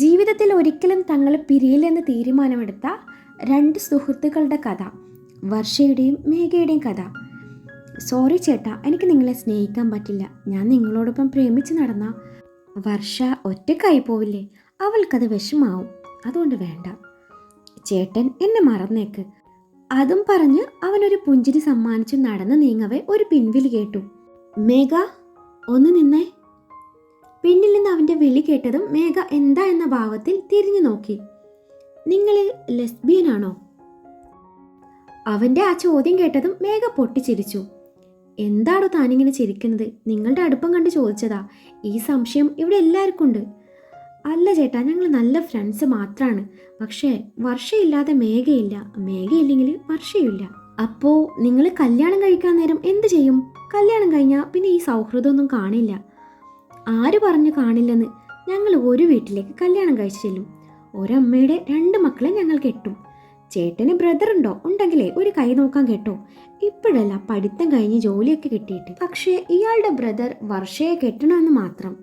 ജീവിതത്തിൽ ഒരിക്കലും തങ്ങൾ പിരിയില്ലെന്ന് തീരുമാനമെടുത്ത രണ്ട് സുഹൃത്തുക്കളുടെ കഥ, വർഷയുടെയും മേഘയുടെയും കഥ. സോറി ചേട്ടാ, എനിക്ക് നിങ്ങളെ സ്നേഹിക്കാൻ പറ്റില്ല. ഞാൻ നിങ്ങളോടൊപ്പം പ്രേമിച്ച് നടന്ന വർഷ ഒറ്റക്കായി പോവില്ലേ? അവൾക്കത് വിഷമാവും. അതുകൊണ്ട് വേണ്ട ചേട്ടൻ, എന്നെ മറന്നേക്ക്. അതും പറഞ്ഞ് അവനൊരു പുഞ്ചിരി സമ്മാനിച്ചു നടന്നു നീങ്ങവേ ഒരു പിൻവിളി കേട്ടു. മേഘ, ഒന്ന് നിന്നേ. പിന്നിൽ നിന്ന് അവൻ്റെ വിളി കേട്ടതും മേഘ എന്താ എന്ന ഭാവത്തിൽ തിരിഞ്ഞു നോക്കി. നിങ്ങൾ ലെസ്ബിയനാണോ? അവൻ്റെ ആ ചോദ്യം കേട്ടതും മേഘ പൊട്ടിച്ചിരിച്ചു. എന്താണോ താനിങ്ങനെ ചിരിക്കുന്നത്? നിങ്ങളുടെ അടുപ്പം കണ്ട് ചോദിച്ചതാ. ഈ സംശയം ഇവിടെ എല്ലാവർക്കും ഉണ്ട്. അല്ല ചേട്ടാ, ഞങ്ങൾ നല്ല ഫ്രണ്ട്സ് മാത്രമാണ്. പക്ഷേ വർഷയില്ലാതെ മേഘയില്ല, മേഘയില്ലെങ്കിൽ വർഷയില്ല. അപ്പോൾ നിങ്ങൾ കല്യാണം കഴിക്കാൻ നേരം എന്ത് ചെയ്യും? കല്യാണം കഴിഞ്ഞാൽ പിന്നെ ഈ സൗഹൃദമൊന്നും കാണില്ല. ആര് പറഞ്ഞു കാണില്ലെന്ന്? ഞങ്ങൾ ഒരു വീട്ടിലേക്ക് കല്യാണം കഴിച്ചു ചെല്ലും. ഒരമ്മയുടെ 2 മക്കളെ ഞങ്ങൾ കെട്ടും. ചേട്ടന് ബ്രദർ ഉണ്ടോ? ഉണ്ടെങ്കിലേ ഒരു കൈ നോക്കാൻ കേട്ടോ. ഇപ്പോഴല്ല, പഠിത്തം കഴിഞ്ഞ് ജോലിയൊക്കെ കിട്ടിയിട്ട്. പക്ഷേ ഇയാളുടെ ബ്രദർ വർഷയെ കെട്ടണമെന്ന് മാത്രം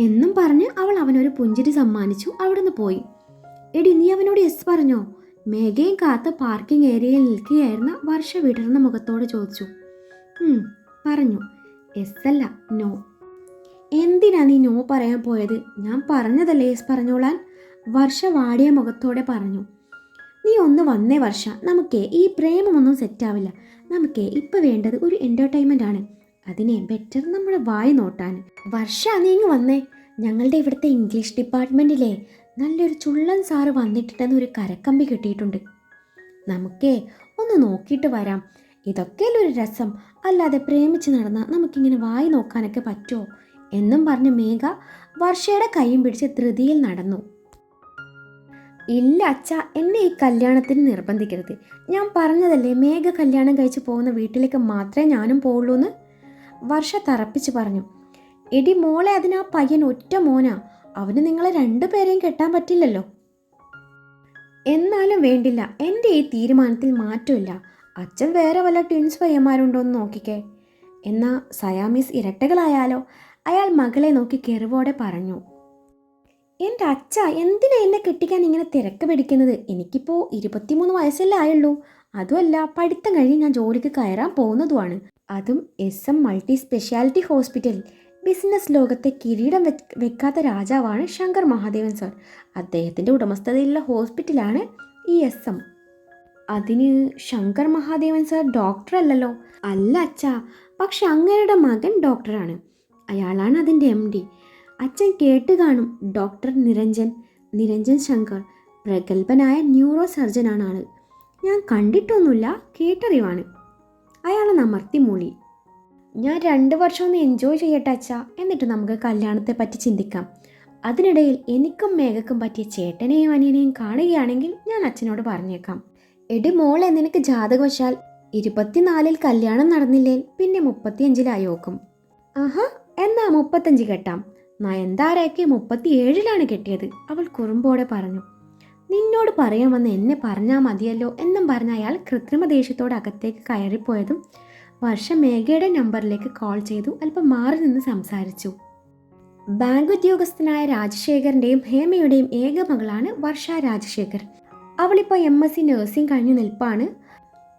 എന്നും പറഞ്ഞ് അവൾ അവനൊരു പുഞ്ചിരി സമ്മാനിച്ചു അവിടുന്ന് പോയി. എടി, നീ അവനോട് യെസ് പറഞ്ഞോ? മേഘയും കാത്ത് പാർക്കിംഗ് ഏരിയയിൽ നിൽക്കുകയായിരുന്ന വർഷ വിടർന്ന മുഖത്തോട് ചോദിച്ചു. പറഞ്ഞു. യെസ് അല്ല, നോ. എന്തിനാ നീ നോ പറയാൻ പോയത്? ഞാൻ പറഞ്ഞതല്ലേ യെസ് പറഞ്ഞോളാൻ. വർഷ വാടിയ മുഖത്തോടെ പറഞ്ഞു. നീ ഒന്ന് വന്നേ വർഷ, നമുക്കേ ഈ പ്രേമമൊന്നും സെറ്റാവില്ല. നമുക്കേ ഇപ്പം വേണ്ടത് ഒരു എൻ്റർടൈൻമെൻ്റ് ആണ്. അതിനെ ബെറ്റർ നമ്മുടെ വായി നോട്ടാൻ. വർഷ, നീ ഇങ്ങ് വന്നേ. ഞങ്ങളുടെ ഇവിടുത്തെ ഇംഗ്ലീഷ് ഡിപ്പാർട്ട്മെൻറ്റിലെ നല്ലൊരു ചുള്ളൻ സാറ് വന്നിട്ടുണ്ടെന്ന് ഒരു കരക്കമ്പി കിട്ടിയിട്ടുണ്ട്. നമുക്കേ ഒന്ന് നോക്കിയിട്ട് വരാം. ഇതൊക്കെയല്ലേ ഒരു രസം. അല്ലാതെ പ്രേമിച്ച് നടന്നാൽ നമുക്കിങ്ങനെ വായി നോക്കാനൊക്കെ പറ്റുമോ? എന്നും പറഞ്ഞ് മേഘ വർഷയുടെ കൈയും പിടിച്ച് ധൃതിയിൽ നടന്നു. ഇല്ല അച്ഛ, എന്നെ ഈ കല്യാണത്തിന് നിർബന്ധിക്കരുത്. ഞാൻ പറഞ്ഞതല്ലേ, മേഘ കല്യാണം കഴിച്ച് പോകുന്ന വീട്ടിലേക്ക് മാത്രമേ ഞാനും പോവുള്ളൂ എന്ന് വർഷ തറപ്പിച്ച് പറഞ്ഞു. എടി മോളെ, അതിനാ പയ്യൻ ഒറ്റ മോനാ. അവന് നിങ്ങളെ 2 പേരെയും കെട്ടാൻ പറ്റില്ലല്ലോ. എന്നാലും വേണ്ടില്ല, എൻ്റെ ഈ തീരുമാനത്തിൽ മാറ്റമില്ല. അച്ഛൻ വേറെ വല്ല ട്വിൻസ് പയ്യന്മാരുണ്ടോ എന്ന് നോക്കിക്കേ. എന്നാ സയാമീസ് ഇരട്ടകളായാലോ? അയാൾ മകളെ നോക്കി കെറിവോടെ പറഞ്ഞു. എൻ്റെ അച്ഛ, എന്തിനാ എന്നെ കെട്ടിക്കാൻ ഇങ്ങനെ തിരക്ക് പിടിക്കുന്നത്? എനിക്കിപ്പോൾ 23 വയസ്സല്ലേ ആയുള്ളൂ. അതുമല്ല, പഠിത്തം കഴിഞ്ഞ് ഞാൻ ജോലിക്ക് കയറാൻ പോകുന്നതുമാണ്. അതും SM multi speciality hospital. Business ലോകത്തെ കിരീടം വെക്കാത്ത രാജാവാണ് ശങ്കർ മഹാദേവൻ സർ. അദ്ദേഹത്തിൻ്റെ ഉടമസ്ഥതയിലുള്ള ഹോസ്പിറ്റലാണ് ഈ SM. അതിന് ശങ്കർ മഹാദേവൻ സർ ഡോക്ടർ അല്ലല്ലോ. അല്ല അച്ഛാ, പക്ഷെ അങ്ങയുടെ മകൻ ഡോക്ടറാണ്. അയാളാണ് അതിൻ്റെ MD. അച്ഛൻ കേട്ട് കാണും. ഡോക്ടർ നിരഞ്ജൻ ശങ്കർ. പ്രഗത്ഭനായ ന്യൂറോ സർജനാണ് ആള്. ഞാൻ കണ്ടിട്ടൊന്നുമില്ല, കേട്ടറിവാണ്. അയാളെ അമർത്തി മൂളി. ഞാൻ 2 വർഷം ഒന്ന് എൻജോയ് ചെയ്യട്ടെ അച്ഛാ, എന്നിട്ട് നമുക്ക് കല്യാണത്തെ പറ്റി ചിന്തിക്കാം. അതിനിടയിൽ എനിക്കും മേഘക്കും പറ്റിയ ചേട്ടനെയും അനിയനെയും കാണുകയാണെങ്കിൽ ഞാൻ അച്ഛനോട് പറഞ്ഞേക്കാം. എടി മോളെ, നിനക്ക് ജാതകവശാൽ 24-ൽ കല്യാണം നടന്നില്ലേ പിന്നെ 35-ലായോക്കും. ആഹാ, എന്നാ 35 കെട്ടാം. നയൻതാരയ്ക്ക് 37-ലാണ് കെട്ടിയത്. അവൾ കുറുമ്പോടെ പറഞ്ഞു. നിന്നോട് പറയാൻ വന്ന് എന്നെ പറഞ്ഞാൽ മതിയല്ലോ എന്നും പറഞ്ഞ അയാൾ കൃത്രിമ ദേഷ്യത്തോടെ അകത്തേക്ക് കയറിപ്പോയതും വർഷ മേഘയുടെ നമ്പറിലേക്ക് കോൾ ചെയ്തു അല്പം മാറി നിന്ന് സംസാരിച്ചു. ബാങ്ക് ഉദ്യോഗസ്ഥനായ രാജശേഖറിൻ്റെയും ഹേമയുടെയും ഏക മകളാണ് വർഷ രാജശേഖർ. അവളിപ്പോൾ MSc നഴ്സിംഗ് കഴിഞ്ഞു നിൽപ്പാണ്.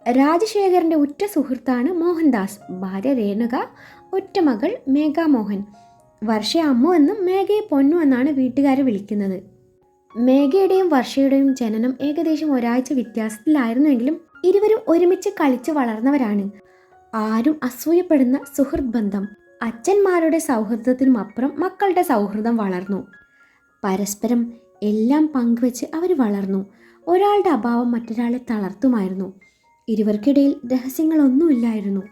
രാജശേഖറിൻ്റെ ഉറ്റ സുഹൃത്താണ് മോഹൻദാസ്. ഭാര്യ രേണുക. ഒറ്റ മകൾ മേഘ മോഹൻ. വർഷയെ അമ്മു എന്നും മേഘയെ പൊന്നു എന്നാണ് വീട്ടുകാർ വിളിക്കുന്നത്. മേഘയുടെയും വർഷയുടെയും ജനനം ഏകദേശം ഒരാഴ്ച വ്യത്യാസത്തിലായിരുന്നുവെങ്കിലും ഇരുവരും ഒരുമിച്ച് കളിച്ച് വളർന്നവരാണ്. ആരും അസൂയപ്പെടുന്ന സുഹൃത്ത് ബന്ധം. അച്ഛന്മാരുടെ സൗഹൃദത്തിനും അപ്പുറം മക്കളുടെ സൗഹൃദം വളർന്നു. പരസ്പരം എല്ലാം പങ്കുവെച്ച് അവർ വളർന്നു. ഒരാളുടെ അഭാവം മറ്റൊരാളെ തളർത്തുമായിരുന്നു. ഇരുവർക്കിടയിൽ രഹസ്യങ്ങളൊന്നുമില്ലായിരുന്നു.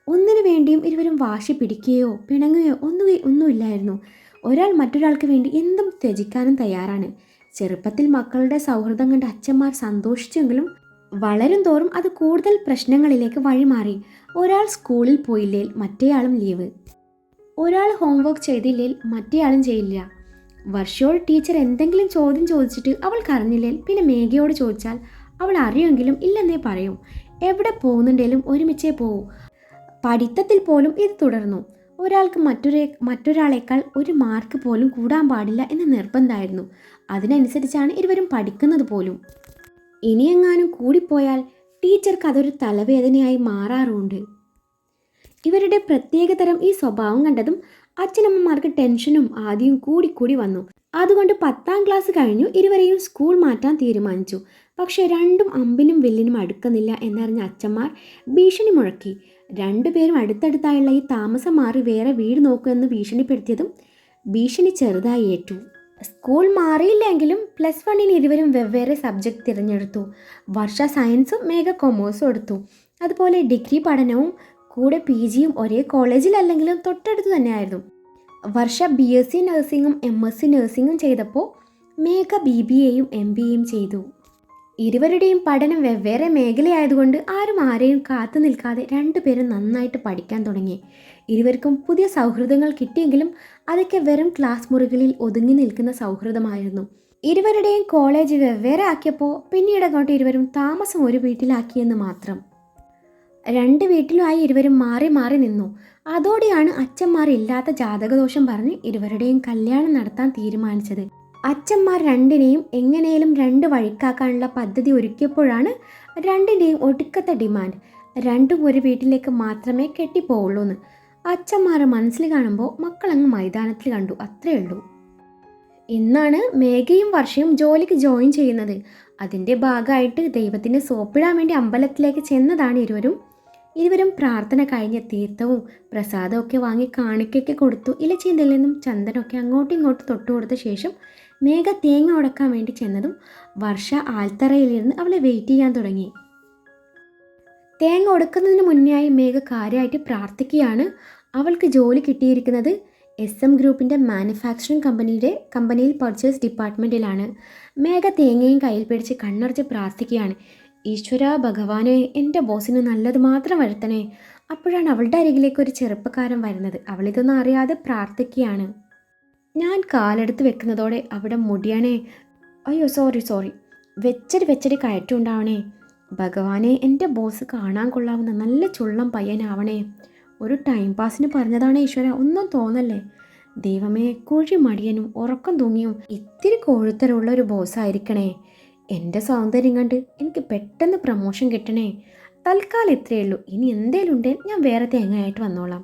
ഒന്നിനു വേണ്ടിയും ഇരുവരും വാശി പിടിക്കുകയോ പിണങ്ങുകയോ ഒന്നുമില്ലായിരുന്നു. ഒരാൾ മറ്റൊരാൾക്ക് വേണ്ടി എന്തും ത്യജിക്കാനും തയ്യാറാണ്. ചെറുപ്പത്തിൽ മക്കളുടെ സൗഹൃദം കണ്ട് അച്ഛന്മാർ സന്തോഷിച്ചെങ്കിലും വളരും തോറും അത് കൂടുതൽ പ്രശ്നങ്ങളിലേക്ക് വഴിമാറി. ഒരാൾ സ്കൂളിൽ പോയില്ലേൽ മറ്റേയാളും ലീവ്. ഒരാൾ ഹോംവർക്ക് ചെയ്തില്ലേൽ മറ്റേയാളും ചെയ്യില്ല. വർഷയോട് ടീച്ചർ എന്തെങ്കിലും ചോദ്യം ചോദിച്ചിട്ട് അവൾക്ക് അറിഞ്ഞില്ലേൽ പിന്നെ മേഘയോട് ചോദിച്ചാൽ അവൾ അറിയുമെങ്കിലും ഇല്ലെന്നേ പറയൂ. എവിടെ പോകുന്നുണ്ടെങ്കിലും ഒരുമിച്ചേ പോകൂ. പഠിത്തത്തിൽ പോലും ഇത് തുടർന്നു. ഒരാൾക്ക് മറ്റൊരാളേക്കാൾ ഒരു മാർക്ക് പോലും കൂടാൻ പാടില്ല എന്ന് നിർബന്ധമായിരുന്നു. അതിനനുസരിച്ചാണ് ഇരുവരും പഠിക്കുന്നത് പോലും. ഇനിയെങ്ങാനും കൂടിപ്പോയാൽ ടീച്ചർക്ക് അതൊരു തലവേദനയായി മാറാറുമുണ്ട്. ഇവരുടെ പ്രത്യേകതരം ഈ സ്വഭാവം കണ്ടതും അച്ഛനമ്മമാർക്ക് ടെൻഷനും ആദ്യം കൂടി വന്നു. അതുകൊണ്ട് 10ാം ക്ലാസ് കഴിഞ്ഞു ഇരുവരെയും സ്കൂൾ മാറ്റാൻ തീരുമാനിച്ചു. പക്ഷേ രണ്ടും അമ്പിനും വില്ലിനും അടുക്കുന്നില്ല എന്നറിഞ്ഞ അച്ഛന്മാർ ഭീഷണി മുഴക്കി. രണ്ടുപേരും അടുത്തടുത്തായുള്ള ഈ താമസം മാറി വേറെ വീട് നോക്കുമെന്ന് ഭീഷണിപ്പെടുത്തിയതും ഭീഷണി ചെറുതായി ഏറ്റു. സ്കൂൾ മാറിയില്ലെങ്കിലും +1 ഇരുവരും വെവ്വേറെ സബ്ജക്റ്റ് തിരഞ്ഞെടുത്തു. വർഷ സയൻസും മേഘ കൊമേഴ്സും എടുത്തു. അതുപോലെ ഡിഗ്രി പഠനവും കൂടെ PGയും ഒരേ കോളേജിലല്ലെങ്കിലും തൊട്ടടുത്ത് തന്നെയായിരുന്നു. വർഷ BSc നഴ്സിംഗും MSc നഴ്സിംഗും ചെയ്തപ്പോൾ മേഘ BBAയും MBAയും ചെയ്തു. ഇരുവരുടെയും പഠനം വെവ്വേറെ മേഖലയായതുകൊണ്ട് ആരെയും കാത്തു നിൽക്കാതെ രണ്ടുപേരും നന്നായിട്ട് പഠിക്കാൻ തുടങ്ങി. ഇരുവർക്കും പുതിയ സൗഹൃദങ്ങൾ കിട്ടിയെങ്കിലും അതൊക്കെ വെറും ക്ലാസ് മുറികളിൽ ഒതുങ്ങി നിൽക്കുന്ന സൗഹൃദമായിരുന്നു. ഇരുവരുടെയും കോളേജ് വെവ്വേറെ ആക്കിയപ്പോൾ പിന്നീട് അങ്ങോട്ട് ഇരുവരും താമസം ഒരു വീട്ടിലാക്കിയെന്ന് മാത്രം. 2 വീട്ടിലുമായി ഇരുവരും മാറി നിന്നു. അതോടെയാണ് അച്ഛന്മാർ ഇല്ലാത്ത ജാതകദോഷം പറഞ്ഞ് ഇരുവരുടെയും കല്യാണം നടത്താൻ തീരുമാനിച്ചത്. അച്ഛന്മാർ രണ്ടിനെയും എങ്ങനെയും 2 വഴിക്കാക്കാനുള്ള പദ്ധതി ഒരുക്കിയപ്പോഴാണ് രണ്ടിൻ്റെയും ഒടുക്കത്തെ ഡിമാൻഡ് രണ്ടും ഒരു വീട്ടിലേക്ക് മാത്രമേ കെട്ടിപ്പോവുള്ളൂ എന്ന്. അച്ഛന്മാരെ മനസ്സിൽ കാണുമ്പോൾ മക്കളങ്ങ് മൈതാനത്തിൽ കണ്ടു, അത്രയേ ഉള്ളൂ. ഇന്നാണ് മേഘയും വർഷയും ജോലിക്ക് ജോയിൻ ചെയ്യുന്നത്. അതിൻ്റെ ഭാഗമായിട്ട് ദൈവത്തിന് സോപ്പിടാൻ വേണ്ടി അമ്പലത്തിലേക്ക് ചെന്നതാണ് ഇരുവരും പ്രാർത്ഥന കഴിഞ്ഞ് തീർത്ഥവും പ്രസാദവും ഒക്കെ വാങ്ങി കാണിക്കൊക്കെ കൊടുത്തു. ഇലച്ചീന്തയിൽ നിന്നും ചന്ദനമൊക്കെ അങ്ങോട്ടും ഇങ്ങോട്ടും തൊട്ടു കൊടുത്ത ശേഷം മേഘ തേങ്ങ ഉടക്കാൻ വേണ്ടി ചെന്നതും വർഷ ആൽത്തറയിലിരുന്ന് അവളെ വെയിറ്റ് ചെയ്യാൻ തുടങ്ങി. തേങ്ങ ഉടക്കുന്നതിന് മുന്നേയായി മേഘ കാര്യമായിട്ട് പ്രാർത്ഥിക്കുകയാണ്. അവൾക്ക് ജോലി കിട്ടിയിരിക്കുന്നത് SM ഗ്രൂപ്പിൻ്റെ മാനുഫാക്ചറിങ് കമ്പനിയിൽ പർച്ചേസ് ഡിപ്പാർട്ട്മെൻറ്റിലാണ്. മേഘ തേങ്ങയും കയ്യിൽ പിടിച്ച് കണ്ണടച്ച് പ്രാർത്ഥിക്കുകയാണ്. ഈശ്വര ഭഗവാനെ, എൻ്റെ ബോസിന് നല്ലത് മാത്രം വരുത്തണേ. അപ്പോഴാണ് അവളുടെ അരികിലേക്ക് ഒരു ചെറുപ്പക്കാരൻ വരുന്നത്. അവളിതൊന്നും അറിയാതെ പ്രാർത്ഥിക്കുകയാണ്. ഞാൻ കാലെടുത്ത് വെക്കുന്നതോടെ അവിടെ മുടിയണേ. അയ്യോ സോറി വെച്ചടി കയറ്റുണ്ടാവണേ. ഭഗവാനെ, എൻ്റെ ബോസ് കാണാൻ കൊള്ളാവുന്ന നല്ല ചുള്ളം പയ്യനാവണേ. ഒരു ടൈം പാസിന് പറഞ്ഞതാണ് ഈശ്വര, ഒന്നും തോന്നല്ലേ. ദൈവമേ, കുഴി മടിയനും ഉറക്കം തൂങ്ങിയും ഇത്തിരി കോഴുത്തരമുള്ള ഒരു ബോസായിരിക്കണേ. എൻ്റെ സൗന്ദര്യം കണ്ട് എനിക്ക് പെട്ടെന്ന് പ്രമോഷൻ കിട്ടണേ. തൽക്കാലം ഇത്രയേ ഉള്ളൂ. ഇനി എന്തേലും ഉണ്ടെങ്കിൽ ഞാൻ വേറെ തേങ്ങയായിട്ട് വന്നോളാം.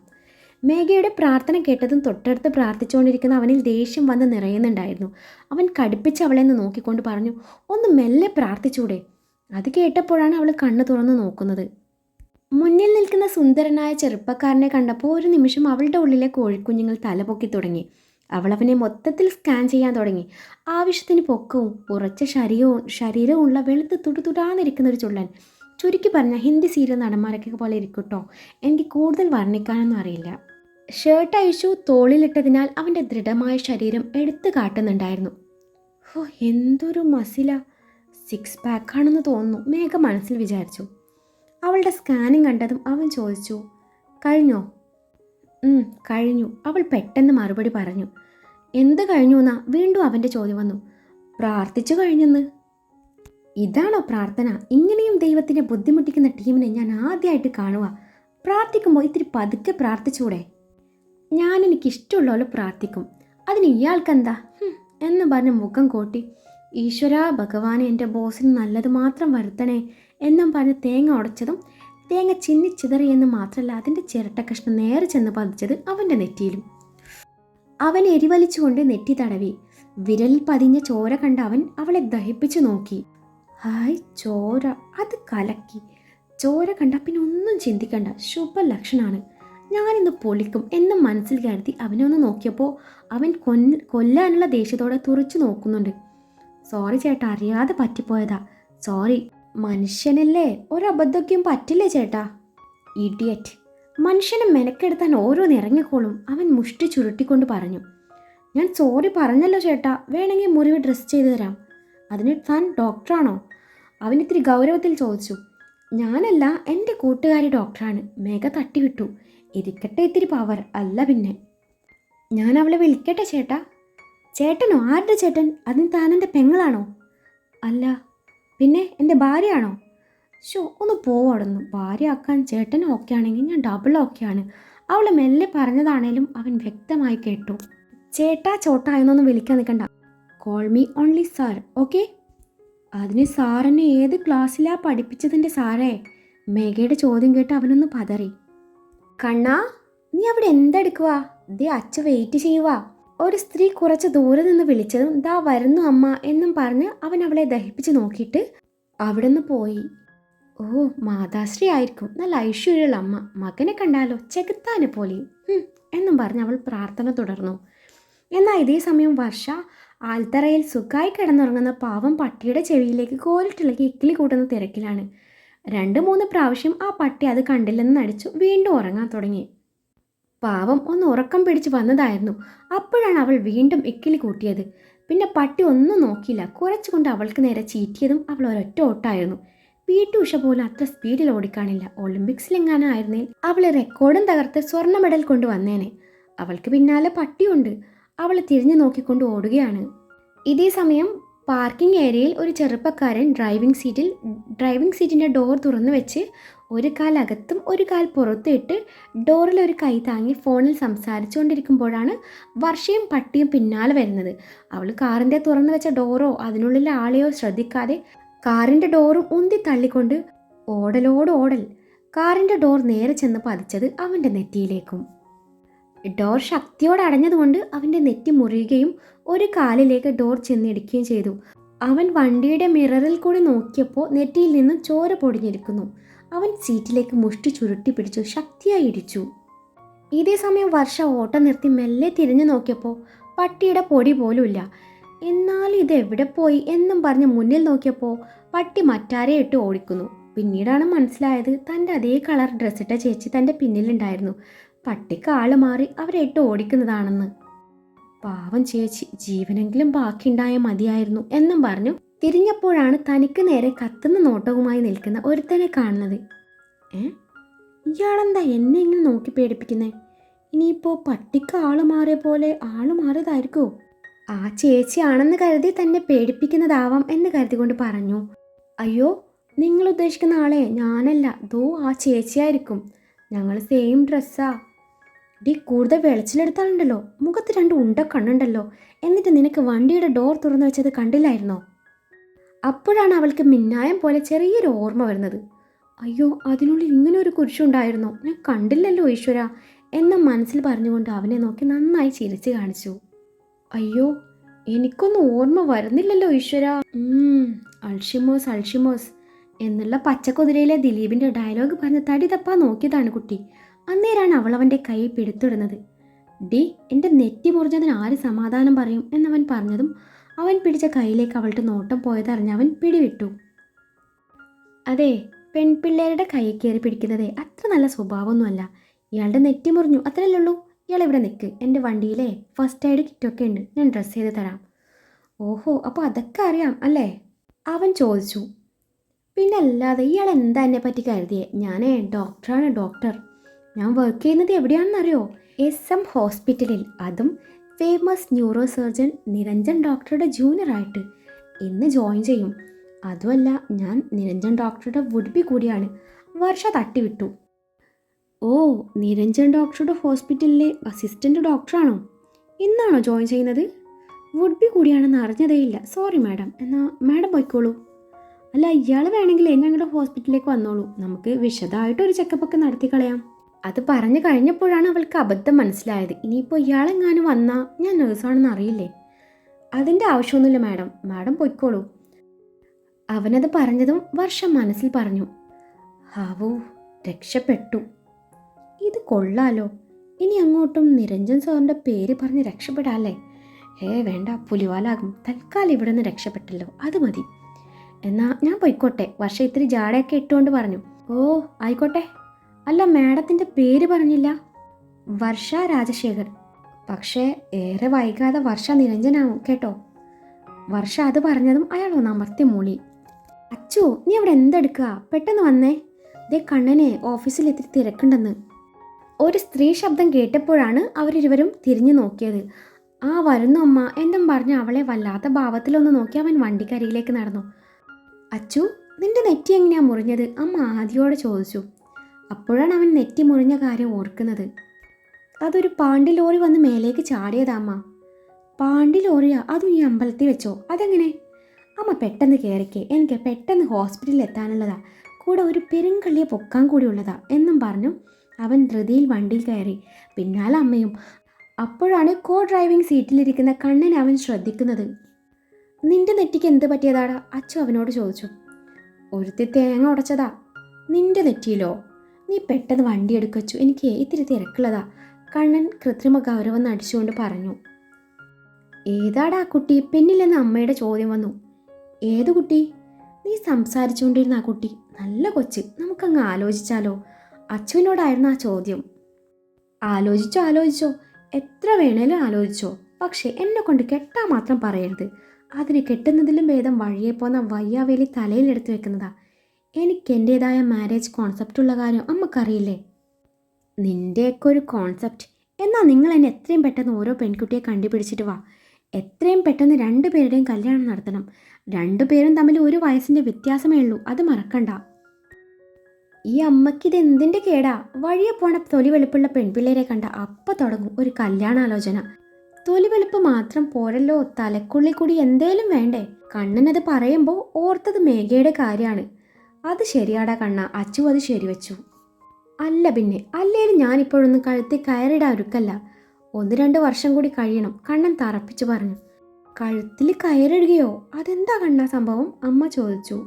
മേഘയുടെ പ്രാർത്ഥന കേട്ടതും തൊട്ടടുത്ത് പ്രാർത്ഥിച്ചുകൊണ്ടിരിക്കുന്ന അവനിൽ ദേഷ്യം വന്ന് നിറയുന്നുണ്ടായിരുന്നു. അവൻ കടുപ്പിച്ച് അവളെ ഒന്ന് നോക്കിക്കൊണ്ട് പറഞ്ഞു, ഒന്ന് മെല്ലെ പ്രാർത്ഥിച്ചൂടെ. അത് കേട്ടപ്പോഴാണ് അവൾ കണ്ണു തുറന്ന് നോക്കുന്നത്. മുന്നിൽ നിൽക്കുന്ന സുന്ദരനായ ചെറുപ്പക്കാരനെ കണ്ടപ്പോൾ ഒരു നിമിഷം അവളുടെ ഉള്ളിലെ കോഴിക്കുഞ്ഞുങ്ങൾ തലപൊക്കി തുടങ്ങി. അവളവനെ മൊത്തത്തിൽ സ്കാൻ ചെയ്യാൻ തുടങ്ങി. ആവശ്യത്തിന് പൊക്കവും ഉറച്ച ശരീരവും ഉള്ള വെളുത്ത് തുടുതുടാന്നിരിക്കുന്ന ഒരു ചുള്ളൻ. ചുരുക്കി പറഞ്ഞാൽ ഹിന്ദി സീരിയൽ നടന്മാരൊക്കെ പോലെ ഇരിക്കട്ടോ. എനിക്ക് കൂടുതൽ വർണ്ണിക്കാനൊന്നും അറിയില്ല. ഷർട്ട് അഴിച്ചു തോളിലിട്ടതിനാൽ അവൻ്റെ ദൃഢമായ ശരീരം എടുത്തു കാട്ടുന്നുണ്ടായിരുന്നു. ഓ, എന്തൊരു മസില! 6 പാക്കാണെന്ന് തോന്നുന്നു, മേഘ മനസ്സിൽ വിചാരിച്ചു. അവളുടെ സ്കാനിങ് കണ്ടതും അവൻ ചോദിച്ചു, കഴിഞ്ഞോ? കഴിഞ്ഞു. അവൾ പെട്ടെന്ന് മറുപടി പറഞ്ഞു. എന്ത് കഴിഞ്ഞു എന്നാ വീണ്ടും അവൻ്റെ ചോദ്യം വന്നു. പ്രാർത്ഥിച്ചു കഴിഞ്ഞെന്ന്. ഇതാണോ പ്രാർത്ഥന? ഇങ്ങനെയും ദൈവത്തിനെ ബുദ്ധിമുട്ടിക്കുന്ന ടീമിനെ ഞാൻ ആദ്യമായിട്ട് കാണുക. പ്രാർത്ഥിക്കുമ്പോൾ ഇത്തിരി പതുക്കെ പ്രാർത്ഥിച്ചൂടെ? ഞാൻ എനിക്കിഷ്ടമുള്ള പോലെ പ്രാർത്ഥിക്കും, അതിന് ഇയാൾക്കെന്താ എന്ന് പറഞ്ഞ് മുഖം കോട്ടി. ഈശ്വര ഭഗവാനെ, എൻ്റെ ബോസിന് നല്ലത് മാത്രം വരുത്തണേ എന്നും പറഞ്ഞ് തേങ്ങ ഉടച്ചതും തേങ്ങ ചിന്നിച്ചിതറിയെന്ന് മാത്രമല്ല അതിൻ്റെ ചിരട്ട കഷ്ണം നേരെ ചെന്ന് പതിച്ചത് അവൻ്റെ നെറ്റിയിലും. അവൻ എരിവലിച്ചുകൊണ്ട് നെറ്റി തടവി. വിരലിൽ പതിഞ്ഞ ചോര കണ്ട അവൻ അവളെ ദഹിപ്പിച്ചു നോക്കി. ഹായ്, ചോര! അത് കലക്കി. ചോര കണ്ട പിന്നെ ഒന്നും ചിന്തിക്കണ്ട, ശുഭലക്ഷണമാണ്. ഞാനിന്ന് പൊളിക്കും എന്ന് മനസ്സിൽ കരുതി അവനെ ഒന്ന് നോക്കിയപ്പോൾ അവൻ കൊല്ലാനുള്ള ദേഷ്യത്തോടെ തുറച്ചു നോക്കുന്നുണ്ട്. സോറി ചേട്ടാ, അറിയാതെ പറ്റിപ്പോയതാ. സോറി. മനുഷ്യനല്ലേ, ഒരബദ്ധമൊക്കെയും പറ്റില്ലേ ചേട്ടാ. ഇഡിയറ്റ്. മനുഷ്യനെ മെനക്കെടുത്താൻ ഓരോന്ന് ഇറങ്ങിക്കോളും. അവൻ മുഷ്ടി ചുരുട്ടിക്കൊണ്ട് പറഞ്ഞു. ഞാൻ സോറി പറഞ്ഞല്ലോ ചേട്ടാ, വേണമെങ്കിൽ മുറിവ് ഡ്രസ് ചെയ്തു തരാം. അതിന് താൻ ഡോക്ടറാണോ? അവനിത്തിരി ഗൗരവത്തിൽ ചോദിച്ചു. ഞാനല്ല, എൻ്റെ കൂട്ടുകാരി ഡോക്ടറാണ്. മേഘ തട്ടിവിട്ടു. ഇരിക്കട്ടെ ഇത്തിരി പവർ, അല്ല പിന്നെ. ഞാൻ അവളെ വിളിക്കട്ടെ ചേട്ടാ? ചേട്ടനോ? ആരുടെ ചേട്ടൻ? അതിന് താൻ എൻ്റെ പെങ്ങളാണോ? അല്ല പിന്നെ എൻ്റെ ഭാര്യയാണോ? ഒന്ന് പോവടന്നു. ഭാര്യ ആക്കാൻ ചേട്ടൻ ഓക്കെ ആണെങ്കിൽ ഞാൻ ഡബിൾ ഓക്കെയാണ്. അവൾ മെല്ലെ പറഞ്ഞതാണേലും അവൻ വ്യക്തമായി കേട്ടു. ചേട്ടാ ചോട്ടാ എന്നൊന്നും വിളിക്കാൻ നിൽക്കണ്ട. Call me only sir, okay? അതിന് സാറിനെ ഏത് ക്ലാസ്സിലാ പഠിപ്പിച്ചതിൻ്റെ സാറേ? മേഘയുടെ ചോദ്യം കേട്ട് അവനൊന്ന് പതറി. കണ്ണാ, നീ അവിടെ എന്തെടുക്കുക? ദേ അച്ഛ വെയിറ്റ് ചെയ്യുക. ഒരു സ്ത്രീ കുറച്ച് ദൂരെ നിന്ന് വിളിച്ചതും ദാ വരുന്നു അമ്മ എന്നും പറഞ്ഞ് അവൻ അവളെ ദഹിപ്പിച്ച് നോക്കിയിട്ട് അവിടെ നിന്ന് പോയി. ഓ, മാതാശ്രീ ആയിരിക്കും, നല്ല ഐശ്വര്യമുള്ള അമ്മ, മകനെ കണ്ടാലോ ചെകുത്താനെ പോലെയും എന്നും പറഞ്ഞ് അവൾ പ്രാർത്ഥന തുടർന്നു. എന്നാൽ ഇതേ സമയം വർഷ ആൽത്തറയിൽ സുഖമായി കിടന്നുറങ്ങുന്ന പാവം പട്ടിയുടെ ചെവിയിലേക്ക് കോലിട്ടിളക്കി ഇക്കിളി കൂട്ടുന്ന തിരക്കിലാണ്. 2-3 പ്രാവശ്യം ആ പട്ടി അത് കണ്ടില്ലെന്ന് നടിച്ചു വീണ്ടും ഉറങ്ങാൻ തുടങ്ങി. പാവം ഒന്ന് ഉറക്കം പിടിച്ച് വന്നതായിരുന്നു. അപ്പോഴാണ് അവൾ വീണ്ടും ഇക്കിളി കൂട്ടിയത്. പിന്നെ പട്ടി ഒന്നും നോക്കിയില്ല, കുറച്ചുകൊണ്ട് അവൾക്ക് നേരെ ചീറ്റിയതും അവൾ ഒരൊറ്റ ഓട്ടായിരുന്നു. PT ഉഷ പോലും അത്ര സ്പീഡിൽ ഓടിക്കാണില്ല. ഒളിമ്പിക്സിലെങ്ങാനും ആയിരുന്നേൽ അവൾ റെക്കോർഡും തകർത്ത് സ്വർണ്ണ മെഡൽ കൊണ്ടുവന്നേനെ. അവൾക്ക് പിന്നാലെ പട്ടിയുണ്ട്. അവൾ തിരിഞ്ഞു നോക്കിക്കൊണ്ട് ഓടുകയാണ്. ഇതേ സമയം പാർക്കിംഗ് ഏരിയയിൽ ഒരു ചെറുപ്പക്കാരൻ ഡ്രൈവിംഗ് സീറ്റിൻ്റെ ഡോർ തുറന്നു വെച്ച് ഒരു കാൽ അകത്തും ഒരു കാൽ പുറത്തും ഇട്ട് ഡോറിൽ ഒരു കൈ താങ്ങി ഫോണിൽ സംസാരിച്ചു കൊണ്ടിരിക്കുമ്പോഴാണ് വർഷയും പട്ടിയും പിന്നാലെ വരുന്നത്. അവൾ കാറിൻ്റെ തുറന്നു വെച്ച ഡോറോ അതിനുള്ളിലെ ആളെയോ ശ്രദ്ധിക്കാതെ കാറിൻ്റെ ഡോറും ഉന്തി തള്ളിക്കൊണ്ട് ഓടൽ. കാറിൻ്റെ ഡോർ നേരെ ചെന്ന് പതിച്ചത് അവൻ്റെ നെറ്റിയിലേക്കും. ഡോർ ശക്തിയോടെ അടഞ്ഞതുകൊണ്ട് അവൻ്റെ നെറ്റി മുറിയുകയും ഒരു കാലിലേക്ക് ഡോർ ചെന്നിടിക്കുകയും ചെയ്തു. അവൻ വണ്ടിയുടെ മിററിൽ കൂടി നോക്കിയപ്പോൾ നെറ്റിയിൽ നിന്ന് ചോര പൊടിഞ്ഞിരിക്കുന്നു. അവൻ സീറ്റിലേക്ക് മുഷ്ടി ചുരുട്ടി പിടിച്ചു ശക്തിയായി ഇടിച്ചു. ഇതേ സമയം വർഷ ഓട്ടം നിർത്തി മെല്ലെ തിരിഞ്ഞു നോക്കിയപ്പോൾ പട്ടിയുടെ പൊടി പോലുമില്ല. എന്നാൽ ഇതെവിടെ പോയി എന്നും പറഞ്ഞ് മുന്നിൽ നോക്കിയപ്പോൾ പട്ടി മറ്റാരെ ഇട്ട് ഓടിക്കുന്നു. പിന്നീടാണ് മനസ്സിലായത് തൻ്റെ അതേ കളർ ഡ്രസ്സിട്ട ചേച്ചി തൻ്റെ പിന്നിലുണ്ടായിരുന്നു. പട്ടിക്ക് ആള് മാറി അവരെ ഇട്ട് ഓടിക്കുന്നതാണെന്ന്. പാവം ചേച്ചി, ജീവനെങ്കിലും ബാക്കിയുണ്ടായ മതിയായിരുന്നു എന്നും പറഞ്ഞു തിരിഞ്ഞപ്പോഴാണ് തനിക്ക് നേരെ കത്തുന്ന നോട്ടവുമായി നിൽക്കുന്ന ഒരുത്തനെ കാണുന്നത്. ഇയാളെന്താ എന്നെ ഇങ്ങനെ നോക്കി പേടിപ്പിക്കുന്നേ? ഇനിയിപ്പോൾ പട്ടിക്ക് ആള് മാറിയ പോലെ ആള് മാറിയതായിരിക്കുമോ? ആ ചേച്ചിയാണെന്ന് കരുതി തന്നെ പേടിപ്പിക്കുന്നതാവാം എന്ന് കരുതിക്കൊണ്ട് പറഞ്ഞു. അയ്യോ, നിങ്ങൾ ഉദ്ദേശിക്കുന്ന ആളെ ഞാനല്ല, ദോ ആ ചേച്ചിയായിരിക്കും. ഞങ്ങൾ സെയിം ഡ്രസ്സാ. കൂടുതൽ വെളിച്ചിലെടുത്താലുണ്ടല്ലോ, മുഖത്ത് 2 ഉണ്ട കണ്ണുണ്ടല്ലോ. എന്നിട്ട് നിനക്ക് വണ്ടിയുടെ ഡോർ തുറന്നു വെച്ചത് കണ്ടില്ലായിരുന്നോ? അപ്പോഴാണ് അവൾക്ക് മിന്നായം പോലെ ചെറിയൊരു ഓർമ്മ വരുന്നത്. അയ്യോ, അതിനുള്ളിൽ ഇങ്ങനെ ഒരു കുരിശുണ്ടായിരുന്നോ? ഞാൻ കണ്ടില്ലല്ലോ ഈശ്വര എന്ന മനസ്സിൽ പറഞ്ഞുകൊണ്ട് അവനെ നോക്കി നന്നായി ചിരിച്ചു കാണിച്ചു. അയ്യോ, എനിക്കൊന്നും ഓർമ്മ വരുന്നില്ലല്ലോ ഈശ്വര. അൾഷിമോസ് എന്നുള്ള പച്ചക്കുതിരയിലെ ദിലീപിൻ്റെ ഡയലോഗ് പറഞ്ഞ് തടി തപ്പാ നോക്കിയതാണ് കുട്ടി. അന്നേരാണ് അവൾ അവൻ്റെ കൈ പിടുത്തിടുന്നത്. എൻ്റെ നെറ്റി മുറിഞ്ഞതിന് ആര് സമാധാനം പറയും എന്നവൻ പറഞ്ഞതും അവൻ പിടിച്ച കൈയിലേക്ക് അവളുടെ നോട്ടം പോയതറിഞ്ഞ് അവൻ പിടിവിട്ടു. അതെ, പെൺപിള്ളേരുടെ കൈ കയറി പിടിക്കുന്നതേ അത്ര നല്ല സ്വഭാവമൊന്നുമല്ല. ഇയാളുടെ നെറ്റി മുറിഞ്ഞു, അത്രയല്ലേ ഉള്ളൂ. ഇയാൾ ഇവിടെ നിൽക്ക്, എൻ്റെ വണ്ടിയിലെ ഫസ്റ്റ് എയ്ഡ് കിറ്റൊക്കെ ഉണ്ട്, ഞാൻ ഡ്രസ്സ് ചെയ്ത് തരാം. ഓഹോ, അപ്പോൾ അതൊക്കെ അറിയാം അല്ലേ? അവൻ ചോദിച്ചു. പിന്നെ അല്ലാതെ ഇയാൾ എന്താ എന്നെ പറ്റി കരുതിയേ? ഞാനേ ഡോക്ടറാണ്, ഡോക്ടർ. ഞാൻ വർക്ക് ചെയ്യുന്നത് എവിടെയാണെന്നറിയോ? SM ഹോസ്പിറ്റലിൽ. അതും ഫേമസ് ന്യൂറോ സർജൻ നിരഞ്ജൻ ഡോക്ടറുടെ ജൂനിയറായിട്ട്. ഇന്ന് ജോയിൻ ചെയ്യും. അതുമല്ല, ഞാൻ നിരഞ്ജൻ ഡോക്ടറുടെ വുഡ് ബി കൂടിയാണ്. വർഷ തട്ടിവിട്ടു. ഓ, നിരഞ്ജൻ ഡോക്ടറുടെ ഹോസ്പിറ്റലിലെ അസിസ്റ്റൻ്റ് ഡോക്ടറാണോ? ഇന്നാണോ ജോയിൻ ചെയ്യുന്നത്? വുഡ് ബി കൂടിയാണെന്ന് അറിഞ്ഞതേയില്ല. Sorry madam. എന്നാൽ മാഡം പോയിക്കോളൂ. അല്ല, ഇയാൾ വേണമെങ്കിലേ ഞങ്ങളുടെ ഹോസ്പിറ്റലിലേക്ക് വന്നോളൂ. നമുക്ക് വിശദമായിട്ടൊരു ചെക്കപ്പൊക്കെ നടത്തി കളയാം. അത് പറഞ്ഞു കഴിഞ്ഞപ്പോഴാണ് അവൾക്ക് അബദ്ധം മനസ്സിലായത്. ഇനിയിപ്പോൾ ഇയാളെങ്ങാനും വന്നാൽ ഞാൻ നേഴ്സാണെന്ന് അറിയില്ലേ? അതിൻ്റെ ആവശ്യമൊന്നുമില്ല മാഡം, മാഡം പൊയ്ക്കോളൂ. അവനത് പറഞ്ഞതും വർഷം മനസ്സിൽ പറഞ്ഞു, ഹാവൂ, രക്ഷപ്പെട്ടു. ഇത് കൊള്ളാലോ. ഇനി അങ്ങോട്ടും നിരഞ്ജൻ സാറിൻ്റെ പേര് പറഞ്ഞ് രക്ഷപ്പെടാല്ലേ? വേണ്ട, പുലിവാലാകും. തൽക്കാലം ഇവിടെ നിന്ന് രക്ഷപ്പെട്ടല്ലോ, അത് മതി. എന്നാ ഞാൻ പൊയ്ക്കോട്ടെ. വർഷ ഇത്തിരി ജാടയൊക്കെ ഇട്ടുകൊണ്ട് പറഞ്ഞു. ഓ, ആയിക്കോട്ടെ. അല്ല, മാഡത്തിൻ്റെ പേര് പറഞ്ഞില്ല. വർഷ രാജശേഖർ. പക്ഷേ ഏറെ വൈകാതെ വർഷ നിരഞ്ജനാവും കേട്ടോ. വർഷ അത് പറഞ്ഞതും അയാൾ ഒന്ന് അമർത്തി മൂളി. അച്ചു, നീ അവിടെ എന്തെടുക്കുക? പെട്ടെന്ന് വന്നേ. ദേ കണ്ണനെ ഓഫീസിൽ എത്തി തിരക്കുണ്ടെന്ന്. ഒരു സ്ത്രീ ശബ്ദം കേട്ടപ്പോഴാണ് അവരിരുവരും തിരിഞ്ഞു നോക്കിയത്. ആ വരുന്നു അമ്മ എന്നും പറഞ്ഞ് അവളെ വല്ലാത്ത ഭാവത്തിലൊന്ന് നോക്കി അവൻ വണ്ടിക്കരിയിലേക്ക് നടന്നു. അച്ചു, നിന്റെ നെറ്റി എങ്ങനെയാ മുറിഞ്ഞത്? അമ്മ ആദ്യോടെ ചോദിച്ചു. അപ്പോഴാണ് അവൻ നെറ്റി മുറിഞ്ഞ കാര്യം ഓർക്കുന്നത്. അതൊരു പാണ്ടി ലോറി വന്ന് മേലേക്ക് ചാടിയതാമ്മ. പാണ്ടി ലോറിയാ? അതും ഈ അമ്പലത്തിൽ വെച്ചോ? അതെങ്ങനെ? അമ്മ പെട്ടെന്ന് കയറിക്കേ, എനിക്ക് പെട്ടെന്ന് ഹോസ്പിറ്റലിൽ എത്താനുള്ളതാ, കൂടെ ഒരു പെരുങ്കള്ളിയെ പൊക്കാൻ കൂടി ഉള്ളതാ എന്നും പറഞ്ഞു അവൻ ധൃതിയിൽ വണ്ടിയിൽ കയറി. പിന്നാലെ അമ്മയും. അപ്പോഴാണ് കോ ഡ്രൈവിംഗ് സീറ്റിലിരിക്കുന്ന കണ്ണനെ അവൻ ശ്രദ്ധിക്കുന്നത്. നിന്റെ നെറ്റിക്ക് എന്ത് പറ്റിയതാടാ? അച്ചു അവനോട് ചോദിച്ചു. ഒരുത്തി തേങ്ങ ഉടച്ചതാ. നിന്റെ നെറ്റിയിലോ? നീ പെട്ടെന്ന് വണ്ടി എടുക്കച്ചു, എനിക്ക് ഇത്തിരി തിരക്കുള്ളതാ, കണ്ണൻ കൃത്രിമ ഗൗരവം നടിച്ചുകൊണ്ട് പറഞ്ഞു. ഏതാടാ കുട്ടി? പിന്നിലെന്ന് അമ്മയുടെ ചോദ്യം വന്നു. ഏതു കുട്ടി? നീ സംസാരിച്ചുകൊണ്ടിരുന്ന ആ കുട്ടി. നല്ല കൊച്ച്, നമുക്കങ്ങ് ആലോചിച്ചാലോ? അച്ചുവിനോടായിരുന്നു ആ ചോദ്യം. ആലോചിച്ചോ, എത്ര വേണേലും ആലോചിച്ചോ, പക്ഷേ എന്നെ കൊണ്ട് കെട്ടാൻ മാത്രം പറയരുത്. അതിന് കെട്ടുന്നതിലും ഭേദം വഴിയെ പോന്ന വയ്യാവേലി തലയിലെടുത്ത് വെക്കുന്നതാ. എനിക്ക് എൻ്റേതായ മാരേജ് കോൺസെപ്റ്റ് ഉള്ള കാര്യം അമ്മക്കറിയില്ലേ? നിൻ്റെയൊക്കെ ഒരു കോൺസെപ്റ്റ്. എന്നാൽ നിങ്ങൾ എന്നെ എത്രയും പെട്ടെന്ന് ഓരോ പെൺകുട്ടിയെ കണ്ടുപിടിച്ചിട്ട് വാ. എത്രയും പെട്ടെന്ന് 2 പേരുടെയും കല്യാണം നടത്തണം. 2 പേരും തമ്മിൽ 1 വയസ്സിൻ്റെ വ്യത്യാസമേ ഉള്ളൂ, അത് മറക്കണ്ട. ഈ അമ്മയ്ക്കിത് എന്തിൻ്റെ കേടാ? വഴിയെ പോണ തൊലി വെളുപ്പുള്ള പെൺപിള്ളേരെ കണ്ട അപ്പം തുടങ്ങും ഒരു കല്യാണാലോചന. തൊലി വെളുപ്പ് മാത്രം പോരല്ലോ, തലക്കുള്ളിൽ കൂടി എന്തേലും വേണ്ടേ? കണ്ണനത് പറയുമ്പോൾ ഓർത്തത് മേഘയുടെ കാര്യമാണ്. അത് ശരിയാടാ കണ്ണ, അച്ചു അത് ശരിവെച്ചു. അല്ല പിന്നെ, അല്ലേലും ഞാനിപ്പോഴൊന്നും കഴുത്തിൽ കയറിടാൻ ഒരുക്കല്ല. 1-2 വർഷം കൂടി കഴിയണം, കണ്ണൻ തറപ്പിച്ചു പറഞ്ഞു. കഴുത്തിൽ കയറിടുകയോ? അതെന്താ കണ്ണ സംഭവം? അമ്മ ചോദിച്ചു.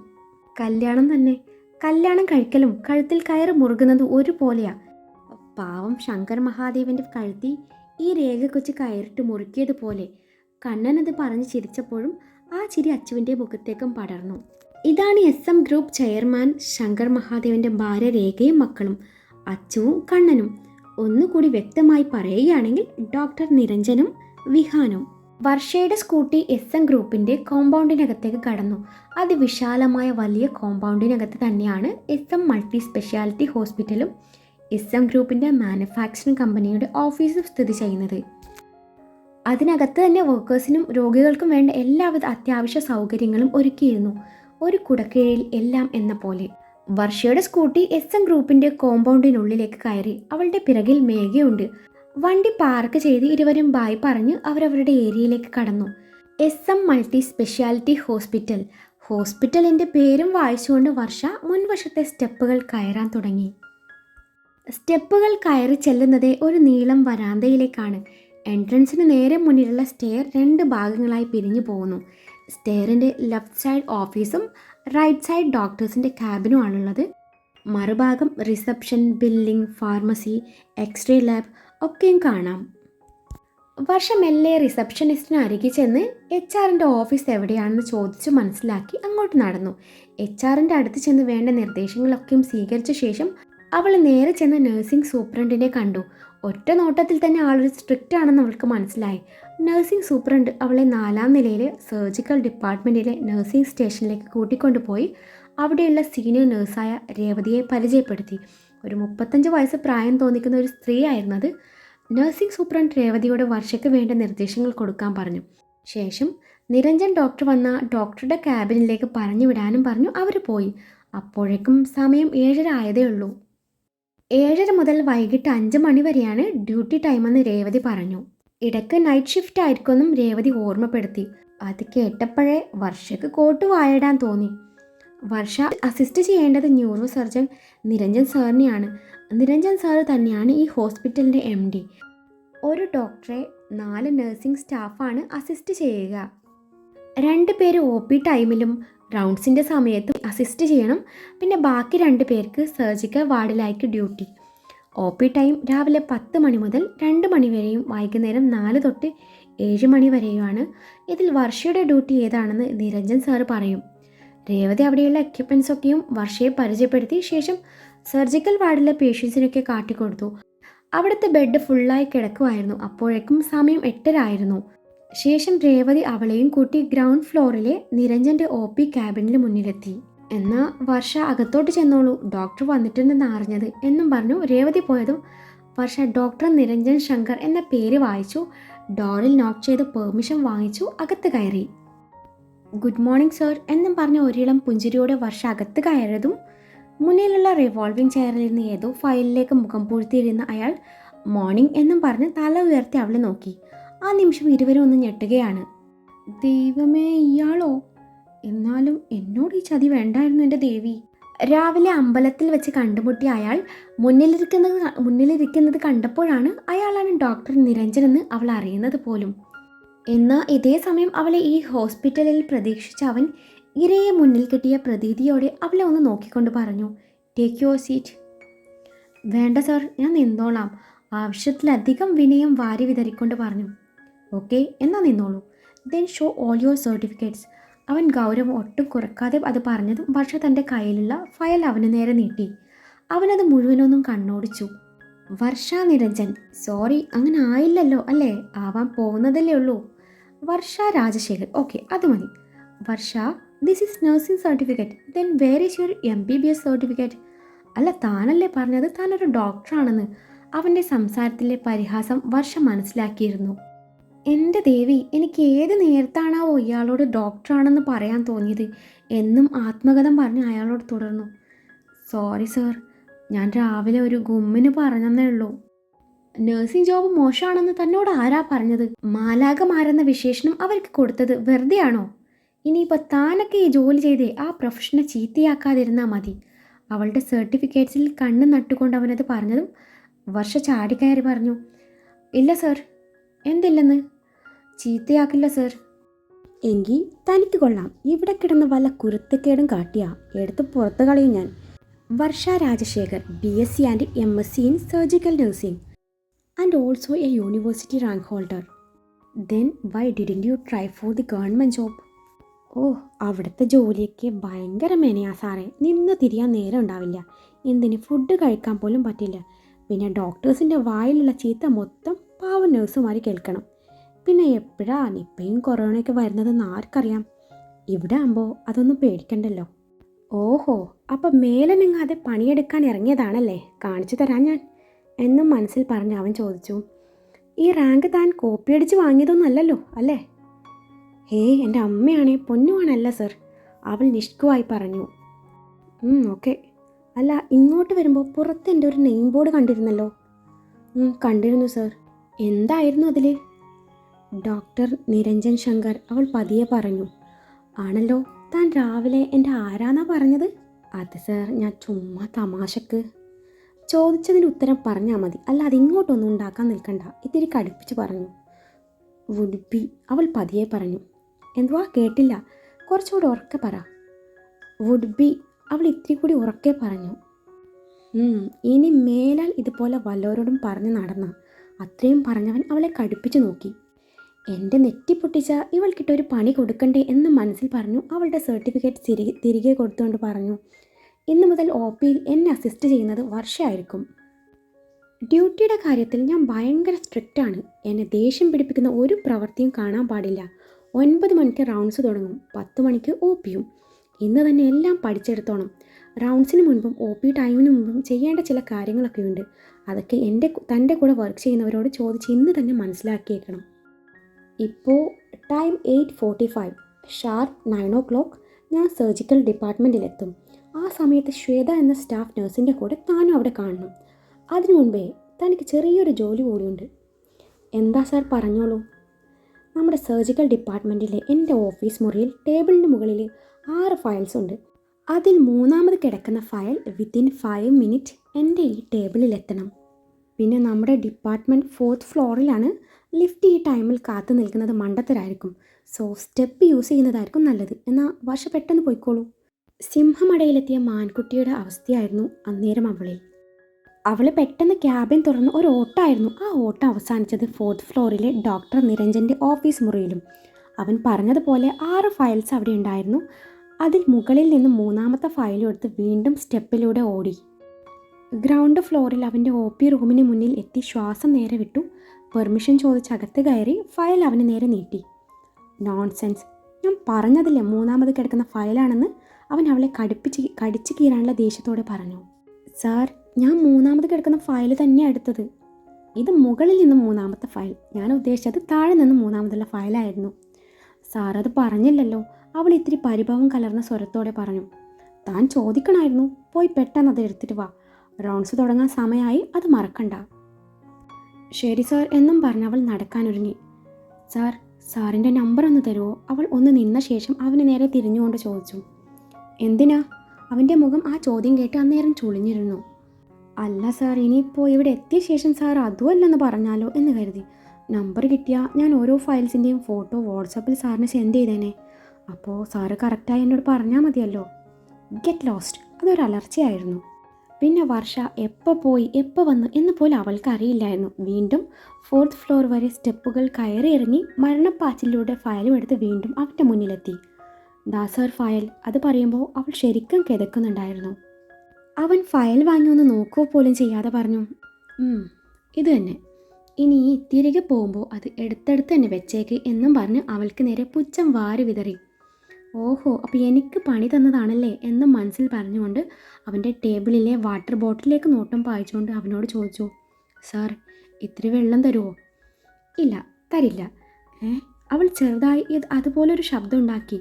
കല്യാണം തന്നെ. കല്യാണം കഴിക്കലും കഴുത്തിൽ കയറ് മുറുകുന്നത് ഒരുപോലെയാ. പാവം ശങ്കർ മഹാദേവന്റെ കഴുത്തി ഈ രേഖ കൊച്ച് കയറിട്ട് മുറുക്കിയതുപോലെ. കണ്ണനത് പറഞ്ഞ് ചിരിച്ചപ്പോഴും ആ ചിരി അച്ചുവിൻ്റെ മുഖത്തേക്കും പടർന്നു. ഇതാണ് SM ഗ്രൂപ്പ് ചെയർമാൻ ശങ്കർ മഹാദേവന്റെ ഭാര്യ രേഖയും മക്കളും, അച്ചുവും കണ്ണനും. ഒന്നുകൂടി വ്യക്തമായി പറയുകയാണെങ്കിൽ ഡോക്ടർ നിരഞ്ജനും വിഹാനും. വർഷയുടെ സ്കൂട്ടി SM ഗ്രൂപ്പിൻ്റെ കോമ്പൗണ്ടിനകത്തേക്ക് കടന്നു. അതിവിശാലമായ വലിയ കോമ്പൗണ്ടിനകത്ത് തന്നെയാണ് SM മൾട്ടി സ്പെഷ്യാലിറ്റി ഹോസ്പിറ്റലും SM ഗ്രൂപ്പിൻ്റെ മാനുഫാക്ചറിംഗ് കമ്പനിയുടെ ഓഫീസും സ്ഥിതി ചെയ്യുന്നത്. അതിനകത്ത് തന്നെ വർക്കേഴ്സിനും രോഗികൾക്കും വേണ്ട എല്ലാവിധ അത്യാവശ്യ സൗകര്യങ്ങളും ഒരുക്കിയിരുന്നു. ഒരു കുടക്കീഴിൽ എല്ലാം എന്ന പോലെ. വർഷയുടെ സ്കൂട്ടി SM ഗ്രൂപ്പിൻ്റെ കോമ്പൗണ്ടിനുള്ളിലേക്ക് കയറി. അവളുടെ പിറകിൽ മേഘയുണ്ട്. വണ്ടി പാർക്ക് ചെയ്ത് ഇരുവരും ബായ് പറഞ്ഞ് അവരവരുടെ ഏരിയയിലേക്ക് കടന്നു. SM multi speciality hospital. ഹോസ്പിറ്റലിൻ്റെ പേരും വായിച്ചുകൊണ്ട് വർഷ മുൻവശത്തെ സ്റ്റെപ്പുകൾ കയറാൻ തുടങ്ങി. സ്റ്റെപ്പുകൾ കയറി ചെല്ലുന്നത് ഒരു നീളം വരാന്തയിലേക്കാണ്. എൻട്രൻസിന് നേരെ മുന്നിലുള്ള സ്റ്റെയർ 2 ഭാഗങ്ങളായി പിരിഞ്ഞു പോകുന്നു. സ്റ്റെയറിൻ്റെ ലെഫ്റ്റ് സൈഡ് ഓഫീസും റൈറ്റ് സൈഡ് ഡോക്ടേഴ്സിൻ്റെ ക്യാബിനും ആണുള്ളത്. മറുഭാഗം reception, billing, pharmacy, x-ray lab ഒക്കെയും കാണാം. വർഷം മെല്ലെ റിസപ്ഷനിസ്റ്റിന് അരികെ ചെന്ന് HR ഓഫീസ് എവിടെയാണെന്ന് ചോദിച്ചു മനസ്സിലാക്കി അങ്ങോട്ട് നടന്നു. HR അടുത്ത് ചെന്ന് വേണ്ട നിർദ്ദേശങ്ങളൊക്കെയും സ്വീകരിച്ച ശേഷം അവൾ നേരെ ചെന്ന് നഴ്സിംഗ് സൂപ്രണ്ടിനെ കണ്ടു. ഒറ്റ നോട്ടത്തിൽ തന്നെ ആളൊരു സ്ട്രിക്റ്റ് ആണെന്ന് അവൾക്ക് മനസ്സിലായി. നഴ്സിംഗ് സൂപ്രണ്ട് അവളെ 4ാം നിലയിലെ സർജിക്കൽ ഡിപ്പാർട്ട്മെൻറ്റിലെ നഴ്സിംഗ് സ്റ്റേഷനിലേക്ക് കൂട്ടിക്കൊണ്ടുപോയി അവിടെയുള്ള സീനിയർ നഴ്സായ രേവതിയെ പരിചയപ്പെടുത്തി. ഒരു 35 വയസ്സ് പ്രായം തോന്നിക്കുന്ന ഒരു സ്ത്രീ ആയിരുന്നത്. നഴ്സിംഗ് സൂപ്രണ്ട് രേവതിയോട് വർഷയ്ക്ക് വേണ്ട നിർദ്ദേശങ്ങൾ കൊടുക്കാൻ പറഞ്ഞു. ശേഷം നിരഞ്ജൻ ഡോക്ടർ വന്ന ഡോക്ടറുടെ ക്യാബിനിലേക്ക് പറഞ്ഞു വിടാനും പറഞ്ഞു. അവർ പോയി. അപ്പോഴേക്കും സമയം 7:30 ആയതേ ഉള്ളൂ. 7:30 മുതൽ വൈകിട്ട് 5 മണി വരെയാണ് ഡ്യൂട്ടി ടൈമെന്ന് രേവതി പറഞ്ഞു. ഇടയ്ക്ക് നൈറ്റ് ഷിഫ്റ്റ് ആയിരിക്കുമെന്നും രേവതി ഓർമ്മപ്പെടുത്തി. അത് കേട്ടപ്പോഴേ വർഷയ്ക്ക് കോട്ട് വായിടാൻ തോന്നി. വർഷ അസിസ്റ്റ് ചെയ്യേണ്ടത് ന്യൂറോ സർജൻ നിരഞ്ജൻ സാറിനെയാണ്. നിരഞ്ജൻ സാർ തന്നെയാണ് ഈ ഹോസ്പിറ്റലിൻ്റെ MD. ഒരു ഡോക്ടറെ 4 നഴ്സിംഗ് സ്റ്റാഫാണ് അസിസ്റ്റ് ചെയ്യുക. 2 പേര് OP ടൈമിലും റൗണ്ട്സിൻ്റെ സമയത്തും അസിസ്റ്റ് ചെയ്യണം. പിന്നെ ബാക്കി 2 പേർക്ക് സർജിക്കൽ വാർഡിലായിരിക്കും ഡ്യൂട്ടി. OP ടൈം രാവിലെ 10 മണി മുതൽ 2 മണി വരെയും വൈകുന്നേരം 4 തൊട്ട് 7 മണി വരെയുമാണ്. ഇതിൽ വർഷയുടെ ഡ്യൂട്ടി ഏതാണെന്ന് നിരഞ്ജൻ സാറ് പറയും. രേവതി അവിടെയുള്ള എക്യുപ്മെൻസൊക്കെയും വർഷയെ പരിചയപ്പെടുത്തി. ശേഷം സർജിക്കൽ വാർഡിലെ പേഷ്യൻസിനൊക്കെ കാട്ടിക്കൊടുത്തു. അവിടുത്തെ ബെഡ് ഫുള്ളായി കിടക്കുമായിരുന്നു. അപ്പോഴേക്കും സമയം 8:30 ആയിരുന്നു. ശേഷം രേവതി അവളെയും കൂട്ടി ഗ്രൗണ്ട് ഫ്ലോറിലെ നിരഞ്ജൻ്റെ OP ക്യാബിനിൽ മുന്നിലെത്തി. എന്നാൽ വർഷ അകത്തോട്ട് ചെന്നോളൂ, ഡോക്ടർ വന്നിട്ടുണ്ടെന്ന് അറിഞ്ഞത് എന്നും പറഞ്ഞു രേവതി പോയതും വർഷ ഡോക്ടർ നിരഞ്ജൻ ശങ്കർ എന്ന പേര് വായിച്ചു. ഡോറിൽ നോക്ക് ചെയ്ത് പെർമിഷൻ വാങ്ങിച്ചു അകത്ത് കയറി. ഗുഡ് മോർണിംഗ് സർ എന്നും പറഞ്ഞ ഒരിളം പുഞ്ചിരിയോടെ വർഷ അകത്ത് കയറിയതും മുന്നിലുള്ള റിവോൾവിംഗ് ചെയറിലിരുന്ന് ഏതോ ഫയലിലേക്ക് മുഖം പൂഴ്ത്തിയിരുന്ന അയാൾ മോർണിംഗ് എന്നും പറഞ്ഞ് തല ഉയർത്തി അവളെ നോക്കി. ആ നിമിഷം ഇരുവരും ഒന്ന് ഞെട്ടുകയാണ്. ദൈവമേ, ഇയാളോ? എന്നാലും എന്നോട് ഈ ചതി വേണ്ടായിരുന്നു എൻ്റെ ദേവി. രാവിലെ അമ്പലത്തിൽ വെച്ച് കണ്ടുമുട്ടിയ അയാൾ മുന്നിലിരിക്കുന്നത് കണ്ടപ്പോഴാണ് അയാളാണ് ഡോക്ടർ നിരഞ്ജൻ എന്ന് അവൾ അറിയുന്നത് പോലും. എന്നാൽ ഇതേ സമയം അവളെ ഈ ഹോസ്പിറ്റലിൽ പ്രതീക്ഷിച്ച അവൻ ഇരയെ മുന്നിൽ കിട്ടിയ പ്രതീതിയോടെ അവളെ ഒന്ന് നോക്കിക്കൊണ്ട് പറഞ്ഞു, ടേക്ക് യുവർ സീറ്റ്. വേണ്ട സാർ, ഞാൻ നിന്നോളാം. ആവശ്യത്തിലധികം വിനയം വാരി വിതറിക്കൊണ്ട് പറഞ്ഞു. ഓക്കെ, എന്നാൽ നിന്നോളൂ. Then show all your certificates. അവൻ ഗൗരവം ഒട്ടും കുറക്കാതെ അത് പറഞ്ഞതും വർഷ തൻ്റെ കയ്യിലുള്ള ഫയൽ അവന് നേരെ നീട്ടി. അവനത് മുഴുവനൊന്നും കണ്ണോടിച്ചു. വർഷ നിരഞ്ജൻ, സോറി, അങ്ങനെ ആയില്ലല്ലോ അല്ലേ? ആവാൻ പോകുന്നതല്ലേ ഉള്ളൂ. വർഷ രാജശേഖർ, ഓക്കെ, അത് മതി. Varsha, this is nursing certificate. Then where is your MBBS certificate? അല്ല, താനല്ലേ പറഞ്ഞത് താനൊരു ഡോക്ടറാണെന്ന്? അവൻ്റെ സംസാരത്തിലെ പരിഹാസം വർഷ മനസ്സിലാക്കിയിരുന്നു. എൻ്റെ ദേവി, എനിക്ക് ഏത് നേരത്താണാവോ ഇയാളോട് ഡോക്ടറാണെന്ന് പറയാൻ തോന്നിയത് എന്നും ആത്മകഥം പറഞ്ഞ് അയാളോട് തുടർന്നു. സോറി സർ, ഞാൻ രാവിലെ ഒരു ഗുമ്മിന് പറഞ്ഞതേ ഉള്ളൂ. നഴ്സിംഗ് ജോബ് മോശമാണെന്ന് തന്നോട് ആരാ പറഞ്ഞത്? മാലാകമാരെന്ന വിശേഷണം അവർക്ക് കൊടുത്തത് വെറുതെ ആണോ? ഇനിയിപ്പോൾ താനൊക്കെ ഈ ജോലി ചെയ്തേ ആ പ്രൊഫഷനെ ചീത്തയാക്കാതിരുന്നാൽ മതി. അവളുടെ സർട്ടിഫിക്കറ്റ്സിൽ കണ്ണ് നട്ടുകൊണ്ട് അവനത് പറഞ്ഞതും വർഷ ചാടിക്കയറി പറഞ്ഞു, ഇല്ല സർ. എന്തില്ലെന്ന്? ചീത്തയാക്കില്ല സർ. എങ്കിൽ തനിക്ക് കൊള്ളാം. ഇവിടെ കിടന്ന് വല്ല കുരുത്തക്കേടും കാട്ടിയാ എടുത്ത് പുറത്ത് കളയും ഞാൻ. Varsha Rajasekhar, BSc and MSc in surgical nursing and also a university rank holder. Then why didn't you try for the government job? ഓ, അവിടുത്തെ ജോലിയൊക്കെ ഭയങ്കര മെനയാ സാറേ. നിന്ന് തിരിയാൻ നേരം ഉണ്ടാവില്ല. എന്തിന് ഫുഡ് കഴിക്കാൻ പോലും പറ്റില്ല. പിന്നെ ഡോക്ടേഴ്സിൻ്റെ വായിലുള്ള ചീത്ത മൊത്തം പാവ നഴ്സുമാർ കേൾക്കണം. പിന്നെ എപ്പോഴാ നിപ്പയും കൊറോണയൊക്കെ വരുന്നതെന്ന് ആർക്കറിയാം? ഇവിടെ ആകുമ്പോൾ അതൊന്നും പേടിക്കണ്ടല്ലോ. ഓഹോ, അപ്പം മേലനങ്ങാതെ പണിയെടുക്കാൻ ഇറങ്ങിയതാണല്ലേ? കാണിച്ചു തരാം ഞാൻ എന്നും മനസ്സിൽ പറഞ്ഞ് അവൻ ചോദിച്ചു. ഈ റാങ്ക് താൻ കോപ്പിയടിച്ച് വാങ്ങിയതൊന്നല്ലല്ലോ അല്ലേ? ഹേയ്, എൻ്റെ അമ്മയാണേ പൊന്നുവാണല്ല സർ, അവൾ നിഷ്കുവായി പറഞ്ഞു. ഓക്കെ. അല്ല, ഇങ്ങോട്ട് വരുമ്പോൾ പുറത്ത് എൻ്റെ ഒരു നെയിം ബോർഡ് കണ്ടിരുന്നല്ലോ. കണ്ടിരുന്നു സർ. എന്തായിരുന്നു അതിൽ? ഡോക്ടർ നിരഞ്ജൻ ശങ്കർ, അവൾ പതിയെ പറഞ്ഞു. ആണല്ലോ, താൻ രാവിലെ എൻ്റെ ആരാന്നാ പറഞ്ഞത്? അത് സർ, ഞാൻ ചുമ്മാ തമാശക്ക് ചോദിച്ചതിന് ഉത്തരം പറഞ്ഞാൽ മതി, അല്ലാതെ ഇങ്ങോട്ടൊന്നും ഉണ്ടാക്കാൻ നിൽക്കണ്ട. ഇത്തിരി കടുപ്പിച്ച് പറഞ്ഞു. വുഡ് ബി, അവൾ പതിയെ പറഞ്ഞു. എന്തുവാ? കേട്ടില്ല, കുറച്ചുകൂടി ഉറക്കെ പറ. വുഡ് ബി, അവൾ ഇത്തിരി കൂടി ഉറക്കെ പറഞ്ഞു. ഇനി മേലാൽ ഇതുപോലെ വല്ലവരോടും പറഞ്ഞു നടന്ന. അത്രയും പറഞ്ഞവൻ അവളെ കടുപ്പിച്ച് നോക്കി. എൻ്റെ നെറ്റി പൊട്ടിച്ച ഇവൾക്കിട്ടൊരു പണി കൊടുക്കണ്ടേ എന്ന് മനസ്സിൽ പറഞ്ഞു. അവളുടെ സർട്ടിഫിക്കറ്റ് തിരികെ കൊടുത്തുകൊണ്ട് പറഞ്ഞു, ഇന്നു മുതൽ OPയിൽ എന്നെ അസിസ്റ്റ് ചെയ്യുന്നത് വർഷമായിരിക്കും. ഡ്യൂട്ടിയുടെ കാര്യത്തിൽ ഞാൻ ഭയങ്കര സ്ട്രിക്റ്റാണ്. എന്നെ ദേഷ്യം പിടിപ്പിക്കുന്ന ഒരു പ്രവൃത്തിയും കാണാൻ പാടില്ല. 9 മണിക്ക് റൗണ്ട്സ് തുടങ്ങും, 10 മണിക്ക് OPയും. ഇന്ന് തന്നെ എല്ലാം പഠിച്ചെടുത്തോണം. റൗണ്ട്സിന് മുൻപും OP ടൈമിന് മുൻപും ചെയ്യേണ്ട ചില കാര്യങ്ങളൊക്കെ ഉണ്ട്. അതൊക്കെ തൻ്റെ കൂടെ വർക്ക് ചെയ്യുന്നവരോട് ചോദിച്ച് ഇന്ന് തന്നെ മനസ്സിലാക്കിയേക്കണം. ഇപ്പോൾ ടൈം 8:45, ഷാർപ്പ് 9 o'clock ഞാൻ സർജിക്കൽ ഡിപ്പാർട്ട്മെൻറ്റിലെത്തും. ആ സമയത്ത് ശ്വേത എന്ന സ്റ്റാഫ് നഴ്സിൻ്റെ കൂടെ താനും അവിടെ കാണണം. അതിനു മുൻപേ തനിക്ക് ചെറിയൊരു ജോലി കൂടിയുണ്ട്. എന്താ സാർ, പറഞ്ഞോളൂ. നമ്മുടെ സർജിക്കൽ ഡിപ്പാർട്ട്മെൻറ്റിലെ എൻ്റെ ഓഫീസ് മുറിയിൽ ടേബിളിന് മുകളിൽ 6 ഫയൽസ് ഉണ്ട്. അതിൽ 3ാമത് കിടക്കുന്ന ഫയൽ വിത്തിൻ 5 minutes എൻ്റെ ഈ ടേബിളിലെത്തണം. പിന്നെ നമ്മുടെ ഡിപ്പാർട്ട്മെൻറ്റ് 4th ഫ്ലോറിലാണ്. ലിഫ്റ്റ് ഈ ടൈമിൽ കാത്തു നിൽക്കുന്നത് മണ്ടത്തരായിരിക്കും. സോ സ്റ്റെപ്പ് യൂസ് ചെയ്യുന്നതായിരിക്കും നല്ലത്. എന്നാൽ വർഷ പെട്ടെന്ന് പോയിക്കോളൂ. സിംഹമടയിലെത്തിയ മാൻകുട്ടിയുടെ അവസ്ഥയായിരുന്നു അന്നേരം അവൾ പെട്ടെന്ന് ക്യാബിൻ തുറന്ന് ഒരു ഓട്ടമായിരുന്നു. ആ ഓട്ടം അവസാനിച്ചത് 4th ഫ്ലോറിലെ ഡോക്ടർ നിരഞ്ജൻ്റെ ഓഫീസ് മുറിയിലും. അവൻ പറഞ്ഞതുപോലെ 6 ഫയൽസ് അവിടെ ഉണ്ടായിരുന്നു. അതിൽ മുകളിൽ നിന്ന് 3ാമത്തെ ഫയലും എടുത്ത് വീണ്ടും സ്റ്റെപ്പിലൂടെ ഓടി. ഗ്രൗണ്ട് ഫ്ലോറിൽ അവൻ്റെ OP റൂമിന് മുന്നിൽ എത്തി ശ്വാസം നേരെ വിട്ടു. പെർമിഷൻ ചോദിച്ച് അകത്ത് കയറി ഫയൽ അവന് നേരെ നീട്ടി. നോൺസെൻസ്, ഞാൻ പറഞ്ഞതില്ലേ 3ാമത് കിടക്കുന്ന ഫയലാണെന്ന്? അവൻ അവളെ കടിച്ചു കീറാനുള്ള ദേഷ്യത്തോടെ പറഞ്ഞു. സാർ, ഞാൻ 3ാമത് കിടക്കുന്ന ഫയൽ തന്നെയാണ് എടുത്തത്. ഇത് മുകളിൽ നിന്ന് 3ാമത്തെ ഫയൽ. ഞാൻ ഉദ്ദേശിച്ചത് താഴെ നിന്ന് 3ാമതുള്ള ഫയലായിരുന്നു. സാർ അത് പറഞ്ഞില്ലല്ലോ, അവൾ ഇത്തിരി പരിഭവം കലർന്ന സ്വരത്തോടെ പറഞ്ഞു. താൻ ചോദിക്കണമായിരുന്നു. പോയി പെട്ടെന്ന് അത് എടുത്തിട്ട് വാ. റൗണ്ട്സ് തുടങ്ങാൻ സമയമായി, അത് മറക്കണ്ട. ശരി സാർ എന്നും പറഞ്ഞ് അവൾ നടക്കാനൊരുങ്ങി. സാർ, സാറിൻ്റെ നമ്പർ ഒന്ന് തരുമോ? അവൾ ഒന്ന് നിന്ന ശേഷം അവന് നേരെ തിരിഞ്ഞുകൊണ്ട് ചോദിച്ചു. എന്തിനാ? അവൻ്റെ മുഖം ആ ചോദ്യം കേട്ട് അന്നേരം ചുളിഞ്ഞിരുന്നു. അല്ല സാർ, ഇനിയിപ്പോൾ ഇവിടെ എത്തിയ ശേഷം സാർ അതുമല്ലെന്ന് പറഞ്ഞാലോ എന്ന് കരുതി. നമ്പർ കിട്ടിയാൽ ഞാൻ ഓരോ ഫയൽസിൻ്റെയും ഫോട്ടോ വാട്സാപ്പിൽ സാറിന് സെൻഡ് ചെയ്തേനെ. അപ്പോൾ സാറ് കറക്റ്റായി എന്നോട് പറഞ്ഞാൽ മതിയല്ലോ. Get lost. അതൊരു അലർച്ചയായിരുന്നു. പിന്നെ വർഷ എപ്പോൾ പോയി എപ്പോൾ വന്നു എന്ന് പോലും അവൾക്ക് അറിയില്ലായിരുന്നു. വീണ്ടും 4th ഫ്ലോർ വരെ സ്റ്റെപ്പുകൾ കയറി ഇറങ്ങി മരണപ്പാച്ചിലൂടെ ഫയലും എടുത്ത് വീണ്ടും അവൻ്റെ മുന്നിലെത്തി. ദാ സാർ ഫയൽ. അത് പറയുമ്പോൾ അവൾ ശരിക്കും കിതക്കുന്നുണ്ടായിരുന്നു. അവൻ ഫയൽ വാങ്ങി ഒന്ന് നോക്കുക പോലും ചെയ്യാതെ പറഞ്ഞു, ഇത് തന്നെ. ഇനി തിരികെ പോകുമ്പോൾ അത് എടുത്തെടുത്ത് തന്നെ വെച്ചേക്ക് എന്നും പറഞ്ഞ് അവൾക്ക് നേരെ പുച്ഛം വാരി വിതറി. ഓഹോ, അപ്പോൾ എനിക്ക് പണി തന്നതാണല്ലേ എന്നും മനസ്സിൽ പറഞ്ഞുകൊണ്ട് അവൻ്റെ ടേബിളിലെ വാട്ടർ ബോട്ടിലേക്ക് നോട്ടം പായിച്ചുകൊണ്ട് അവനോട് ചോദിച്ചു, സാർ ഇത്തിരി വെള്ളം തരുമോ? ഇല്ല, തരില്ല. അവൾ ചെറുതായി അതുപോലൊരു ശബ്ദം ഉണ്ടാക്കി.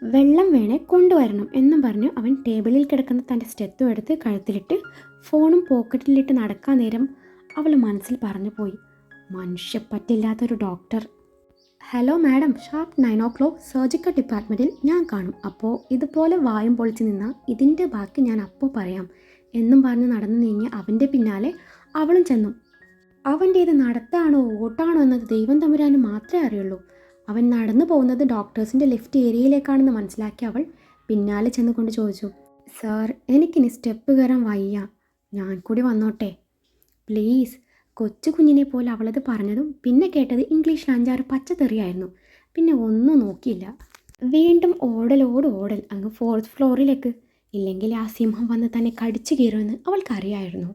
വെള്ളം വേണേ കൊണ്ടുവരണം എന്നും പറഞ്ഞ് അവൻ ടേബിളിൽ കിടക്കുന്ന തൻ്റെ സ്റ്റെത്തും എടുത്ത് കഴുത്തിലിട്ട് ഫോണും പോക്കറ്റിലിട്ട് നടക്കാൻ നേരം അവൾ മനസ്സിൽ പറഞ്ഞു പോയി, മനുഷ്യപ്പറ്റില്ലാത്തൊരു doctor. Hello madam, sharp 9 o'clock surgical ഡിപ്പാർട്ട്മെൻറ്റിൽ ഞാൻ കാണും. അപ്പോൾ ഇതുപോലെ വായും പൊളിച്ച് നിന്നാൽ ഇതിൻ്റെ ബാക്കി ഞാൻ അപ്പോൾ പറയാം എന്നും പറഞ്ഞ് നടന്നു നീങ്ങി അവൻ്റെ പിന്നാലെ അവളും ചെന്നു. അവൻ്റേത് നടത്താണോ ഓട്ടാണോ എന്നത് ദൈവം തമ്പുരാന് മാത്രമേ അറിയുള്ളൂ. അവൻ നടന്നു പോകുന്നത് ഡോക്ടേഴ്സിൻ്റെ ലിഫ്റ്റ് ഏരിയയിലേക്കാണെന്ന് മനസ്സിലാക്കി അവൾ പിന്നാലെ ചെന്നുകൊണ്ട് ചോദിച്ചു, സാർ എനിക്കിനി സ്റ്റെപ്പ് കയറാൻ വയ്യ, ഞാൻ കൂടി വന്നോട്ടെ പ്ലീസ്. കൊച്ചു കുഞ്ഞിനെ പോലെ അവളത് പറഞ്ഞതും പിന്നെ കേട്ടത് ഇംഗ്ലീഷിൽ 5-6 പച്ചത്തെറിയായിരുന്നു. പിന്നെ ഒന്നും നോക്കിയില്ല. വീണ്ടും ഓടൽ അങ്ങ് 4th ഫ്ലോറിലേക്ക്. ഇല്ലെങ്കിൽ ആ സിംഹം വന്ന് തന്നെ കടിച്ചു കീറുമെന്ന് അവൾക്കറിയായിരുന്നു.